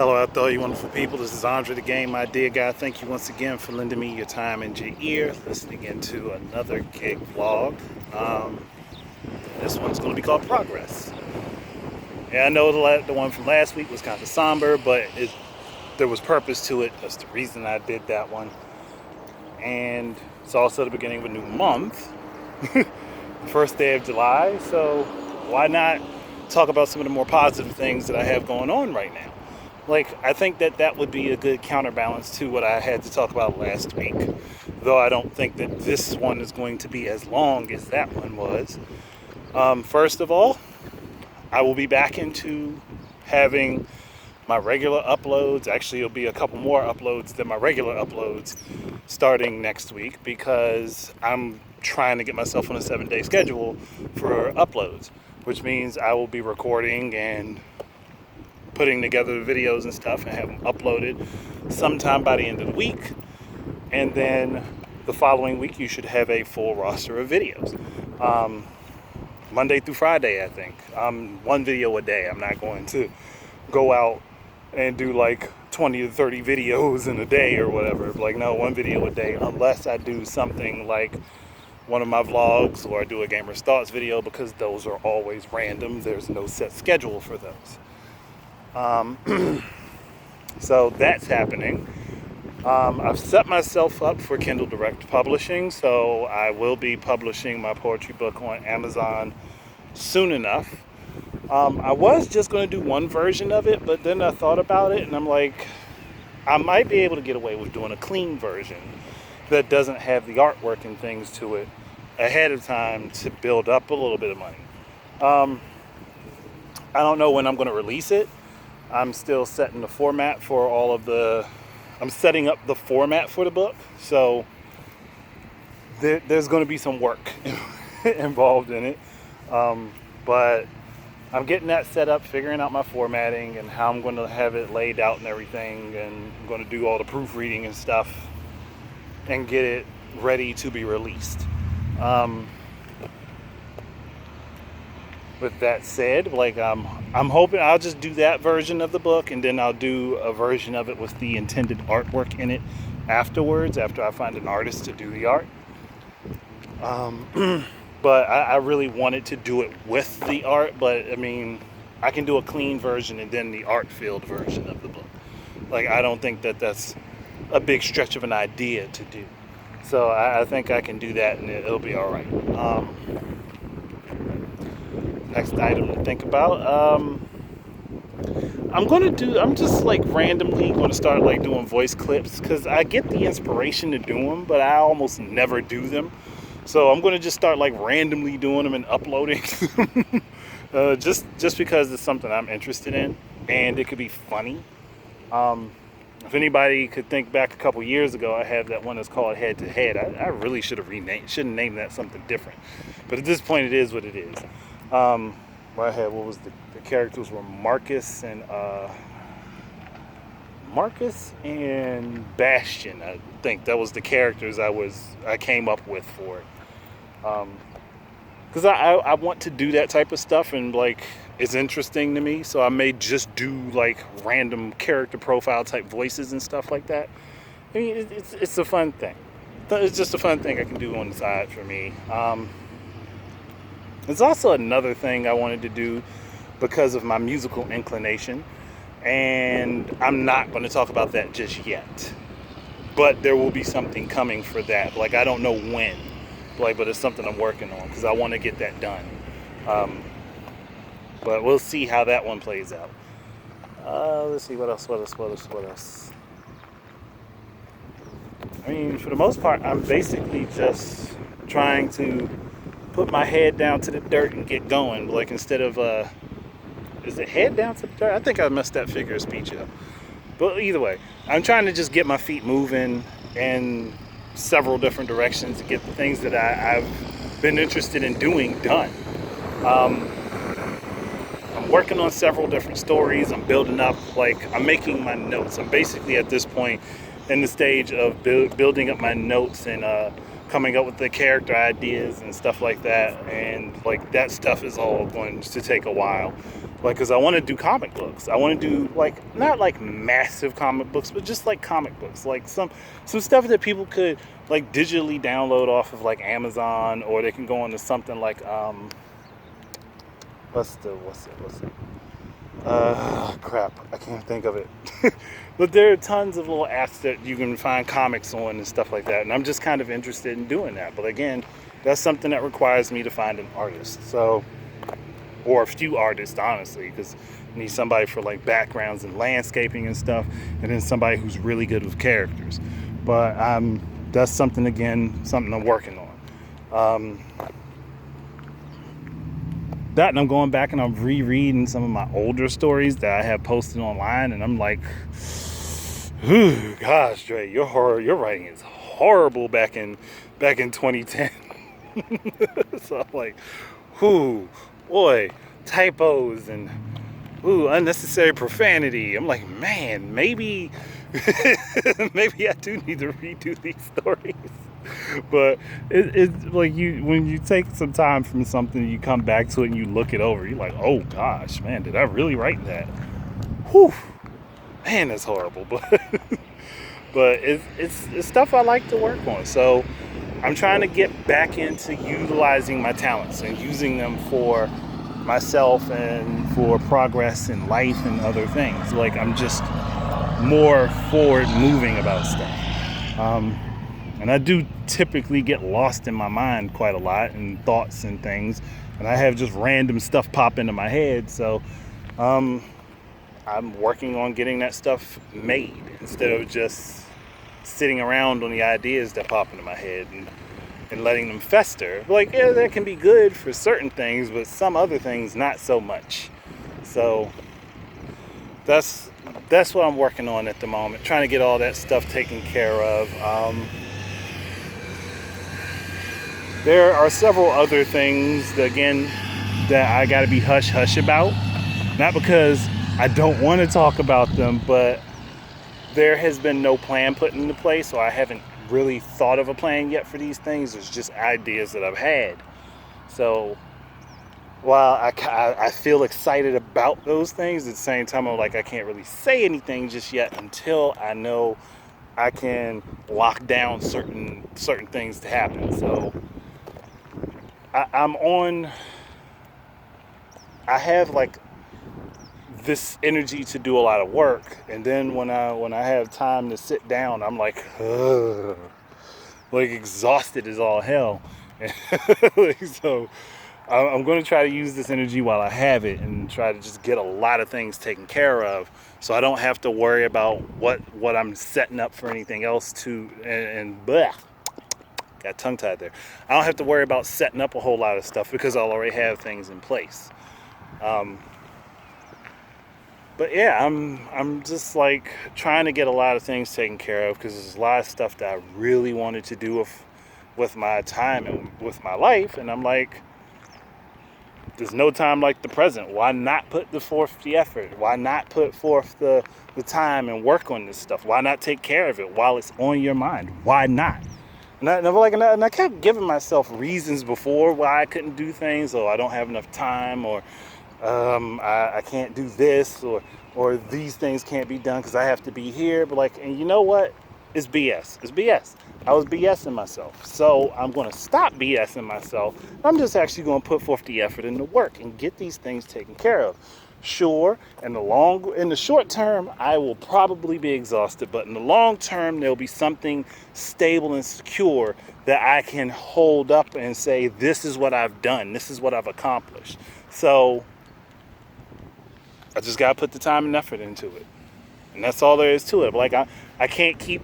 Hello out there, you wonderful people. This is Andre the Game Idea Guy. Thank you once again for lending me your time and your ear, listening into another gig vlog. This one's going to be called Progress. And I know the one from last week was kind of somber, but there was purpose to it. That's the reason I did that one. And it's also the beginning of a new month, first day of July. So why not talk about some of the more positive things that I have going on right now? I think that would be a good counterbalance to what I had to talk about last week. Though I don't think that this one is going to be as long as that one was. First of all, I will be back into having my regular uploads. Actually, it'll be a couple more uploads than my regular uploads starting next week because I'm trying to get myself on a 7-day schedule for uploads, which means I will be recording and putting together the videos and stuff and have them uploaded sometime by the end of the week. And then the following week, you should have a full roster of videos. Monday through Friday, I think. One video a day. I'm not going to go out and do like 20 to 30 videos in a day or whatever. No, one video a day, unless I do something like one of my vlogs or I do a Gamer's Thoughts video, because those are always random. There's no set schedule for those. So that's happening. I've set myself up for Kindle Direct Publishing, so I will be publishing my poetry book on Amazon soon enough. I was just going to do one version of it, but then I thought about it and I'm like, I might be able to get away with doing a clean version that doesn't have the artwork and things to it ahead of time to build up a little bit of money. I don't know when I'm going to release it. I'm still setting the format for I'm setting up the format for the book. So there's going to be some work involved in it. But I'm getting that set up, figuring out my formatting and how I'm going to have it laid out and everything. And I'm going to do all the proofreading and stuff and get it ready to be released. With that said, I'm hoping I'll just do that version of the book, and then I'll do a version of it with the intended artwork in it afterwards, after I find an artist to do the art. But I really wanted to do it with the art, but I mean, I can do a clean version and then the art-filled version of the book. I don't think that's a big stretch of an idea to do. So I think I can do that and it'll be all right. Next item to think about. I'm just randomly going to start doing voice clips because I get the inspiration to do them, but I almost never do them. So I'm going to just start randomly doing them and uploading just because it's something I'm interested in and it could be funny. If anybody could think back a couple years ago, I have that one that's called Head to Head. I really shouldn't name that something different. But at this point, it is what it is. What was the characters were Marcus and Bastion. I think that was the characters I came up with for it. Because I want to do that type of stuff and it's interesting to me. So I may just do random character profile type voices and stuff like that. I mean, it's a fun thing. It's just a fun thing I can do on the side for me. There's also another thing I wanted to do because of my musical inclination, and I'm not going to talk about that just yet. But there will be something coming for that. I don't know when, but it's something I'm working on because I want to get that done. But we'll see how that one plays out. Let's see, what else? I mean, for the most part, I'm basically just trying to put my head down to the dirt and get going. Instead of, is it head down to the dirt? I think I messed that figure of speech up. But either way, I'm trying to just get my feet moving in several different directions to get the things that I've been interested in doing done. I'm working on several different stories. I'm building up, I'm making my notes. I'm basically at this point in the stage of building up my notes and coming up with the character ideas and stuff like that. And that stuff is all going to take a while. Like, because I want to do comic books. I want to do, like, not like massive comic books, but just like comic books. Like some stuff that people could like digitally download off of like Amazon, or they can go into something like what's it? Crap, I can't think of it. But there are tons of little apps that you can find comics on and stuff like that. And I'm just kind of interested in doing that. But again, that's something that requires me to find an artist. So, or a few artists, honestly, because you need somebody for like backgrounds and landscaping and stuff, and then somebody who's really good with characters. But that's something, again, something I'm working on. That, and I'm going back and I'm rereading some of my older stories that I have posted online, and I'm like, gosh, Dre, your writing is horrible back in 2010. So I'm like, boy, typos and unnecessary profanity. I'm like, man, maybe maybe I do need to redo these stories. But it's like, when you take some time from something, you come back to it and you look it over, you're like, oh gosh, man, did I really write that? Whew, man, that's horrible. But it's stuff I like to work on. So I'm trying to get back into utilizing my talents and using them for myself and for progress in life and other things. Like, I'm just more forward moving about stuff. And I do typically get lost in my mind quite a lot, and thoughts and things, and I have just random stuff pop into my head. So I'm working on getting that stuff made instead of just sitting around on the ideas that pop into my head and letting them fester. Like, yeah, that can be good for certain things, but some other things not so much. So that's what I'm working on at the moment, trying to get all that stuff taken care of. There are several other things that, again, that I got to be hush about. Not because I don't want to talk about them, but there has been no plan put into place, so I haven't really thought of a plan yet for these things. There's just ideas that I've had. So while I feel excited about those things, at the same time I'm like, I can't really say anything just yet until I know I can lock down certain things to happen. So I have like this energy to do a lot of work, and then when I have time to sit down, I'm like, ugh, like exhausted as all hell. Like, so I'm going to try to use this energy while I have it, and try to just get a lot of things taken care of, so I don't have to worry about what I'm setting up for anything else to, and blah, got tongue tied there. I don't have to worry about setting up a whole lot of stuff because I'll already have things in place. But yeah, I'm just like trying to get a lot of things taken care of, because there's a lot of stuff that I really wanted to do with my time and with my life, and I'm like, there's no time like the present. Why not put forth the effort? Why not put forth the time and work on this stuff? Why not take care of it while it's on your mind? Why not? And I kept giving myself reasons before why I couldn't do things, or I don't have enough time, or I can't do this, or these things can't be done because I have to be here. But like, and you know what? It's BS. It's BS. I was BSing myself. So I'm going to stop BSing myself. I'm just actually going to put forth the effort and the work and get these things taken care of. Sure, in the short term, I will probably be exhausted, but in the long term, there'll be something stable and secure that I can hold up and say, this is what I've done. This is what I've accomplished. So I just got to put the time and effort into it. And that's all there is to it. Like, I can't keep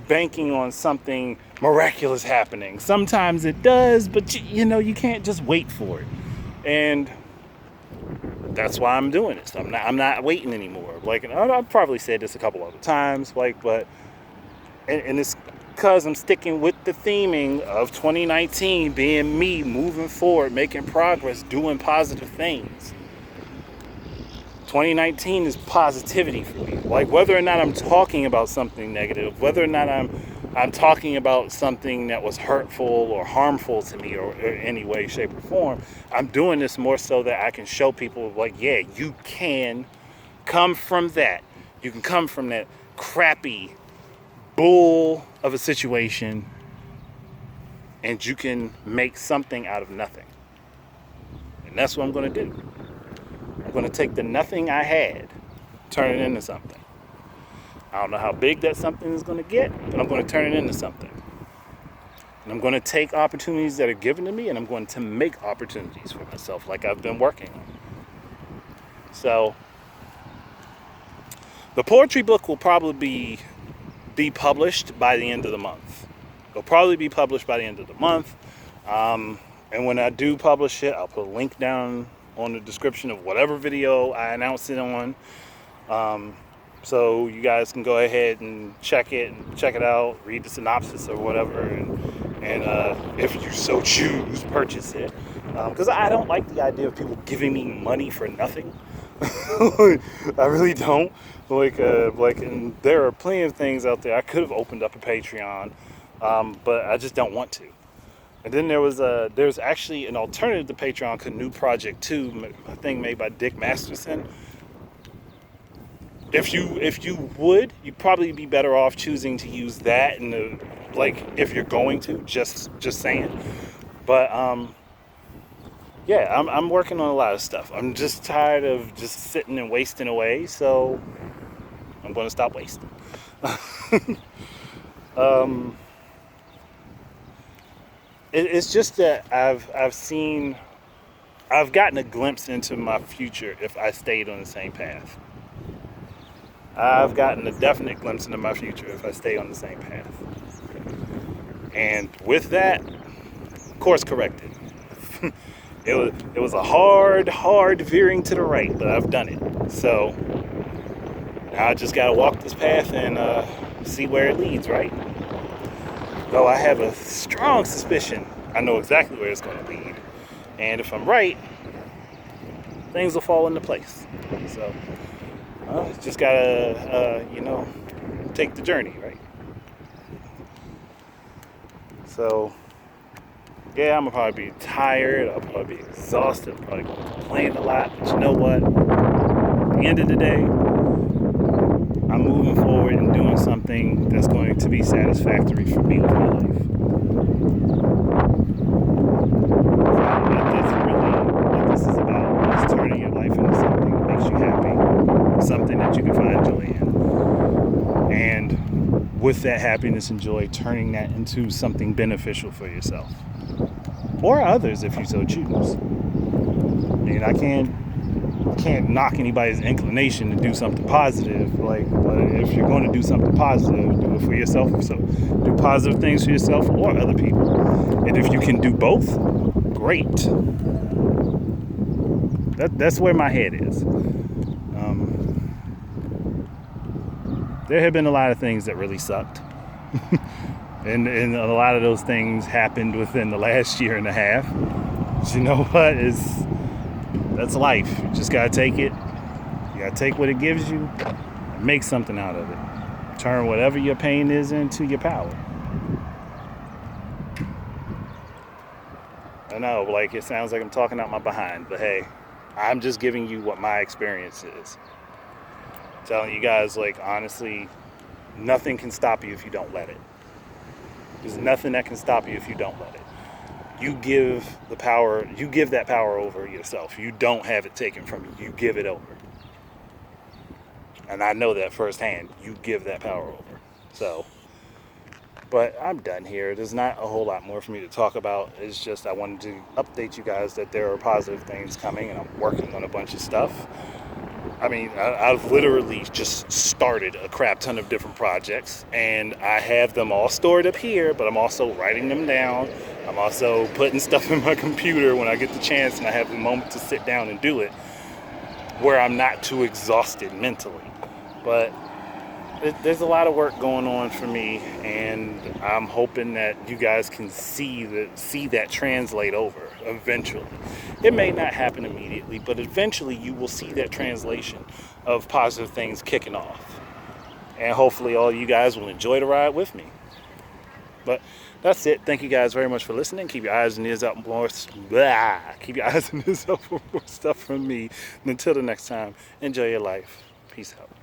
banking on something miraculous happening. Sometimes it does, but you can't just wait for it. And that's why I'm doing this. I'm not waiting anymore. Like, I've probably said this a couple other times, like, but, and it's because I'm sticking with the theming of 2019 being me, moving forward, making progress, doing positive things. 2019 is positivity for me. Like, whether or not I'm talking about something negative, whether or not I'm I'm talking about something that was hurtful or harmful to me or in any way, shape, or form. I'm doing this more so that I can show people, like, yeah, you can come from that. You can come from that crappy bull of a situation, and you can make something out of nothing. And that's what I'm going to do. I'm going to take the nothing I had, turn it into something. I don't know how big that something is going to get, but I'm going to turn it into something. And I'm going to take opportunities that are given to me, and I'm going to make opportunities for myself like I've been working on. So the poetry book will probably be published by the end of the month. It'll probably be published by the end of the month. And when I do publish it, I'll put a link down on the description of whatever video I announce it on. So you guys can go ahead and check it out, read the synopsis or whatever, and if you so choose, purchase it. Because I don't like the idea of people giving me money for nothing. I really don't. And there are plenty of things out there. I could have opened up a Patreon, but I just don't want to. And then there's actually an alternative to Patreon, Canoe Project 2, a thing made by Dick Masterson. If you would, you'd probably be better off choosing to use that if you're going to, just saying. But yeah, I'm working on a lot of stuff. I'm just tired of just sitting and wasting away, so I'm going to stop wasting. It's just that I've gotten a glimpse into my future if I stayed on the same path. I've gotten a definite glimpse into my future if I stay on the same path. And with that, course corrected. It was a hard veering to the right, but I've done it. So now I just gotta walk this path and see where it leads, right? Though I have a strong suspicion I know exactly where it's gonna lead. And if I'm right, things will fall into place. So just gotta, take the journey, right? So, yeah, I'm gonna probably be tired. I'll probably be exhausted. I'm probably gonna complain a lot. But you know what? At the end of the day, I'm moving forward and doing something that's going to be satisfactory for me with my life. What this is about is turning your life into something that makes you happy, something that you can find joy in. And with that happiness and joy, turning that into something beneficial for yourself. Or others if you so choose. And I can't knock anybody's inclination to do something positive, but if you're going to do something positive, do it for yourself. So do positive things for yourself or other people. And if you can do both, great. That's where my head is. There have been a lot of things that really sucked. and a lot of those things happened within the last year and a half. But you know what? That's life. You just gotta take it. You gotta take what it gives you and make something out of it. Turn whatever your pain is into your power. I know, it sounds like I'm talking out my behind, but hey, I'm just giving you what my experience is. Telling you guys, honestly, nothing can stop you if you don't let it. There's nothing that can stop you if you don't let it. You give that power over yourself. You don't have it taken from you. You give it over. And I know that firsthand. You give that power over. So, but I'm done here. There's not a whole lot more for me to talk about. It's just I wanted to update you guys that there are positive things coming, and I'm working on a bunch of stuff. I mean, I've literally just started a crap ton of different projects, and I have them all stored up here, but I'm also writing them down. I'm also putting stuff in my computer when I get the chance and I have the moment to sit down and do it, where I'm not too exhausted mentally. But there's a lot of work going on for me, and I'm hoping that you guys can see that translate over eventually. It may not happen immediately, but eventually you will see that translation of positive things kicking off. And hopefully all you guys will enjoy the ride with me. But that's it. Thank you guys very much for listening. Keep your eyes and ears out more. Blah. Keep your eyes and ears out for more stuff from me. And until the next time, enjoy your life. Peace out.